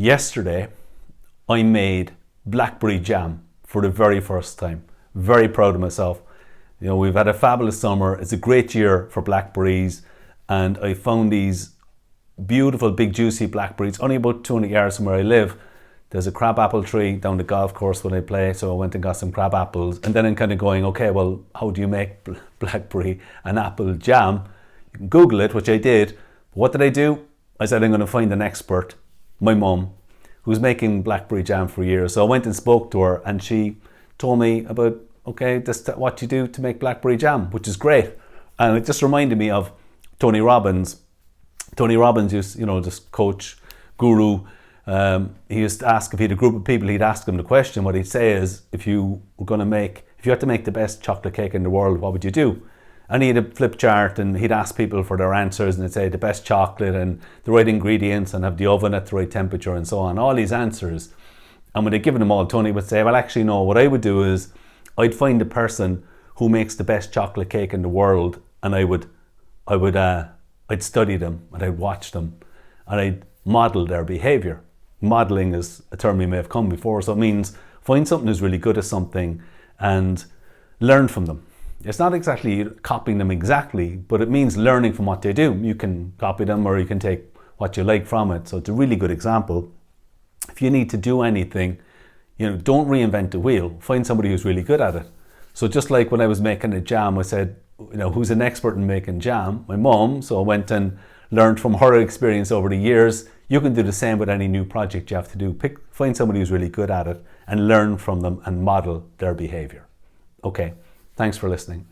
Yesterday, I made blackberry jam for the very first time. Very proud of myself. You know, we've had a fabulous summer. It's a great year for blackberries, and I found these beautiful, big, juicy blackberries only about 200 yards from where I live. There's a crabapple tree down the golf course when I play, so I went and got some crab apples. And then I'm kind of going, okay, well, how do you make blackberry and apple jam? You can Google it, which I did. What did I do? I said I'm going to find an expert, my mum, who's making blackberry jam for years. So I went and spoke to her, and she told me about, okay, this what you do to make blackberry jam, which is great. And it just reminded me of Tony Robbins. Tony Robbins used, this coach, guru. He used to ask, if he had a group of people, he'd ask them the question. What he'd say is, if you had to make the best chocolate cake in the world, what would you do? And he had a flip chart, and he'd ask people for their answers, and he'd say the best chocolate and the right ingredients and have the oven at the right temperature and so on, all these answers. And when they'd given them all, Tony would say, well, actually, no, what I would do is I'd find the person who makes the best chocolate cake in the world, and I'd study them, and I'd watch them, and I'd model their behavior. Modeling is a term you may have come before, so it means find something who's really good at something and learn from them. It's not exactly copying them exactly, but it means learning from what they do. You can copy them, or you can take what you like from it. So it's a really good example. If you need to do anything, don't reinvent the wheel. Find somebody who's really good at it. So just like when I was making a jam, I said, who's an expert in making jam? My mum. So I went and learned from her experience over the years. You can do the same with any new project you have to do. Find somebody who's really good at it and learn from them and model their behavior. Okay, thanks for listening.